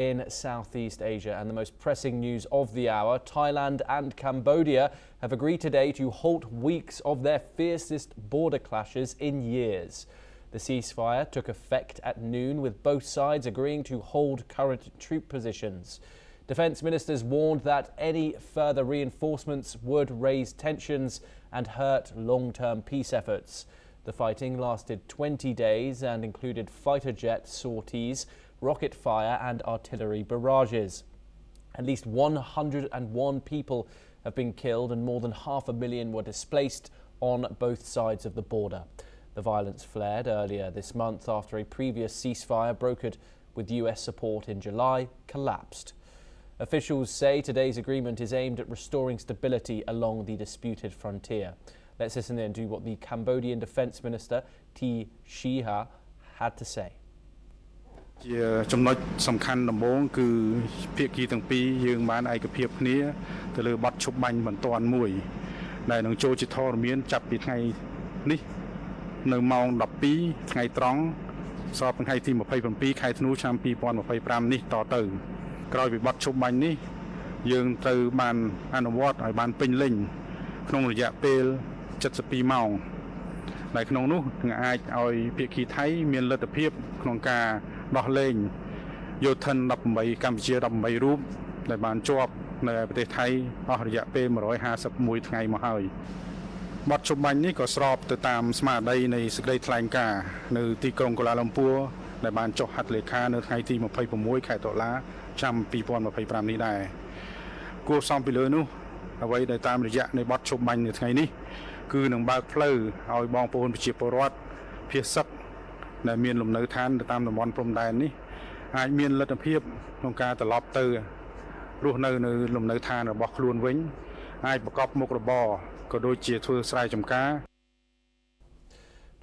In Southeast Asia, and the most pressing news of the hour, Thailand and Cambodia have agreed today to halt weeks of their fiercest border clashes in years. The ceasefire took effect at noon, with both sides agreeing to hold current troop positions. Defence ministers warned that any further reinforcements would raise tensions and hurt long-term peace efforts. The fighting lasted 20 days and included fighter jet sorties, rocket fire and artillery barrages. At least 101 people have been killed and more than 500,000 were displaced on both sides of the border. The violence flared earlier this month after a previous ceasefire, brokered with US support in July, collapsed. Officials say today's agreement is aimed at restoring stability along the disputed frontier. Let's listen in to what the Cambodian Defence Minister T. Shiha had to say. ជាចំណុចសំខាន់ដំបូងគឺភាគីទាំងពីរយើងបានឯកភាពគ្នាទៅលើបទឈប់បាញ់បន្ទាន់មួយដែលនឹងចូលជាធរមានចាប់ពីថ្ងៃនេះនៅម៉ោង 12 ថ្ងៃត្រង់ស្របថ្ងៃទី 27 ខែធ្នូឆ្នាំ 2025 នេះតទៅក្រោយពីបទឈប់បាញ់នេះយើងត្រូវបានអនុវត្តឲ្យបានពេញលេញក្នុងរយៈពេល 72 ម៉ោង ដែលក្នុងនោះនឹងអាចឲ្យភាគីថៃមានលទ្ធភាពក្នុងការដោះលែងយោធិន 18 កម្ពុជា 18 រូបដែលបានជាប់នៅប្រទេសថៃអស់រយៈពេល 151 ថ្ងៃមកហើយបទជប់បាញ់នេះក៏ស្របទៅតាមស្មារតីនៃសេចក្តីថ្លែងការណ៍នៅទីក្រុងកូឡាឡាំពួរដែលបានចុះហត្ថលេខានៅថ្ងៃទី 26 ខែតុលា ឆ្នាំ 2025 នេះដែរគួរសមពីលើនោះអ្វីដែលតាមរយៈនៃបទជប់បាញ់នៅថ្ងៃនេះគឺនឹងបើកផ្លូវឲ្យបងប្អូនប្រជាពលរដ្ឋភៀសសឹកដែលមានលំនៅឋានទៅតាមតំបន់ព្រំដែននេះអាចមានលទ្ធភាពក្នុងការត្រឡប់ទៅរស់នៅនៅលំនៅឋានរបស់ខ្លួនវិញអាចប្រកបមុខរបរក៏ដូចជាធ្វើស្រែចម្ការ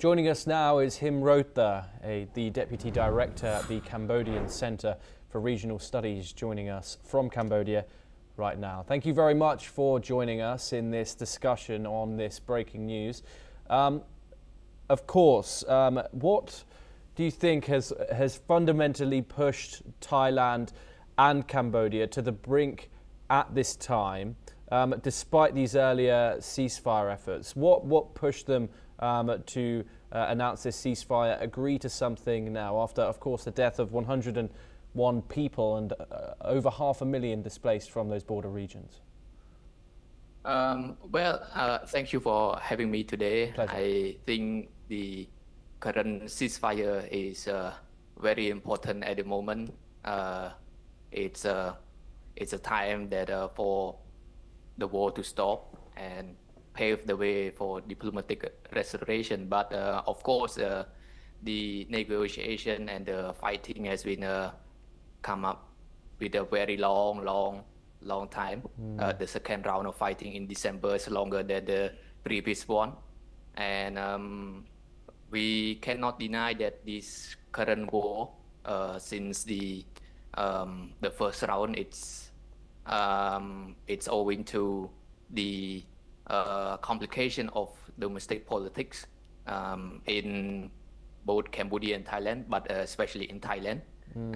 Joining us now is Him Rotha, the Deputy Director at the Cambodian Centre for Regional Studies, joining us from Cambodia right now. Thank you very much for joining us in this discussion on this breaking news. Of course, what do you think has fundamentally pushed Thailand and Cambodia to the brink at this time, despite these earlier ceasefire efforts? What pushed them to announce this ceasefire, agree to something now after, of course, the death of 101 people and over 500,000 displaced from those border regions? Thank you for having me today. Pleasure. I think the current ceasefire is very important at the moment. It's a time that for the war to stop and pave the way for diplomatic restoration. But of course, the negotiation and the fighting has been come up with a very long time. The second round of fighting in December is longer than the previous one, and we cannot deny that this current war, since the first round, it's owing to the complication of domestic politics in both Cambodia and Thailand, but especially in Thailand.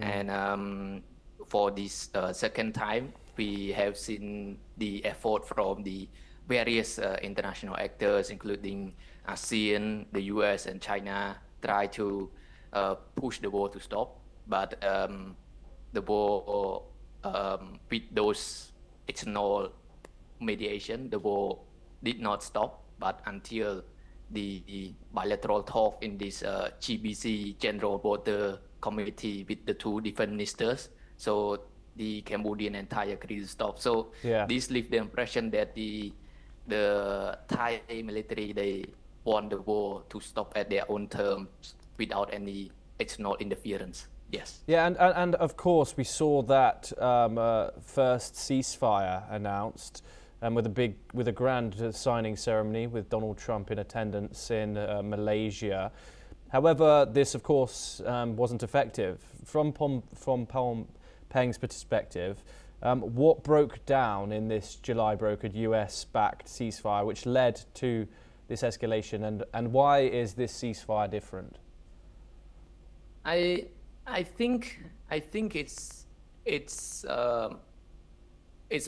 And for this second time, we have seen the effort from the various international actors, including ASEAN, the US and China, try to push the war to stop. But the war, with those external mediation, the war did not stop. But until the bilateral talk in this GBC General Border Committee with the two defense ministers, so the Cambodian and Thai agreed to stop. So this leaves the impression that the Thai military, they want the war to stop at their own terms without any external interference. Yes. Yeah, and of course we saw that first ceasefire announced with a grand signing ceremony with Donald Trump in attendance in Malaysia. However, this of course wasn't effective. From Phnom Penh's perspective, what broke down in this July brokered US-backed ceasefire which led to this escalation, and why is this ceasefire different? I think It's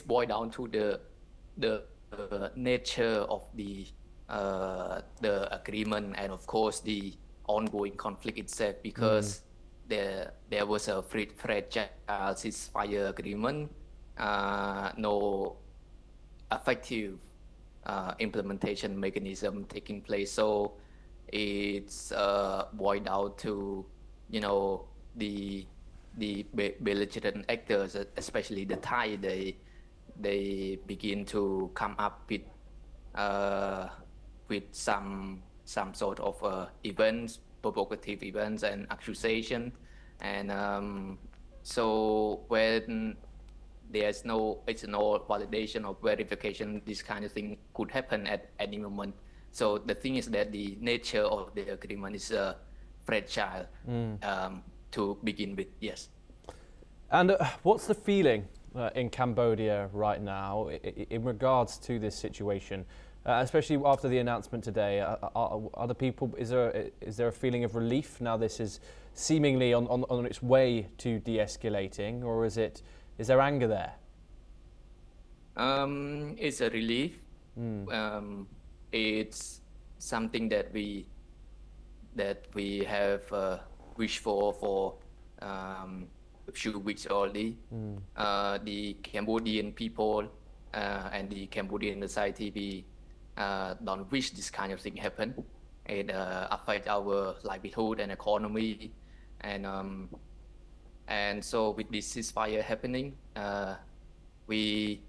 boiled down to the nature of the agreement, and of course the ongoing conflict itself, because there was a fragile ceasefire agreement, no effective implementation mechanism taking place. So it's boiled down to, you know, the belligerent actors, especially the Thai, they begin to come up with some sort of events, provocative events and accusation, and so when it's no validation or verification, this kind of thing could happen at any moment. So the thing is that the nature of the agreement is fragile to begin with. Yes. And what's the feeling in Cambodia right now in regards to this situation, especially after the announcement today? Are the people, is there a feeling of relief now this is seemingly on its way to de-escalating, or is there anger there? It's a relief. It's something that we have wished for a few weeks already. The Cambodian people and the Cambodian society, we don't wish this kind of thing happen. It affects our livelihood and economy, and so with this ceasefire happening, we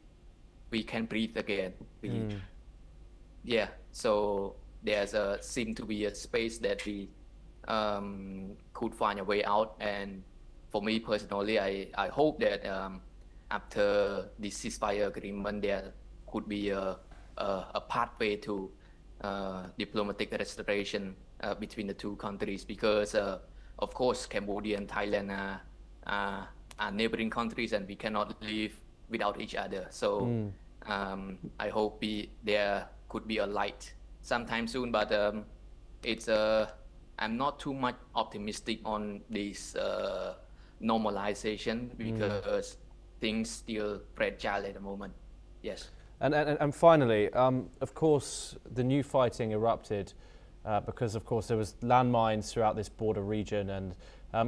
can breathe again. Yeah, so there's seem to be a space that we could find a way out. And for me personally, I hope that after this ceasefire agreement, there could be a pathway to diplomatic restoration between the two countries, because of course Cambodia and Thailand are neighboring countries, and we cannot live without each other. So I hope there could be a light sometime soon, but I'm not too much optimistic on this normalization, because things still fragile at the moment. Yes. And finally, of course, the new fighting erupted because, of course, there was landmines throughout this border region, and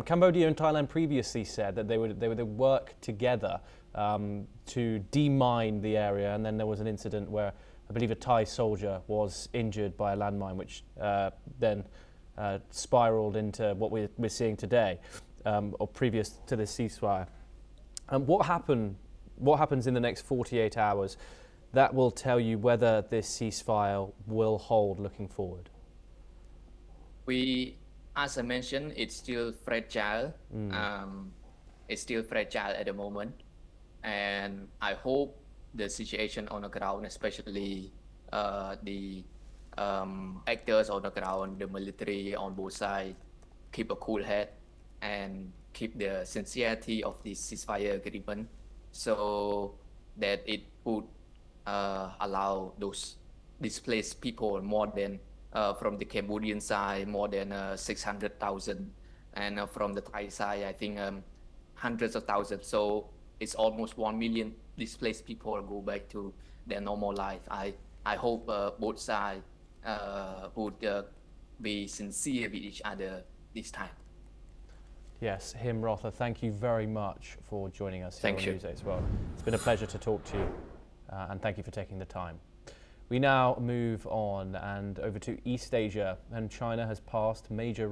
Cambodia and Thailand previously said that they would work together to demine the area, and then there was an incident where I believe a Thai soldier was injured by a landmine, which then spiraled into what we're seeing today, or previous to the ceasefire. What happens in the next 48 hours that will tell you whether this ceasefire will hold looking forward? As I mentioned, it's still fragile. It's still fragile at the moment, and I hope the situation on the ground, especially the actors on the ground, the military on both sides, keep a cool head and keep the sincerity of this ceasefire agreement, so that it would allow those displaced people, more than from the Cambodian side, more than 600,000, and from the Thai side, I think hundreds of thousands. So it's almost 1 million displaced people go back to their normal life. I hope both sides would be sincere with each other this time. Yes, Him Rotha, thank you very much for joining us here on NewsX as well. It's been a pleasure to talk to you, and thank you for taking the time. We now move on and over to East Asia, and China has passed major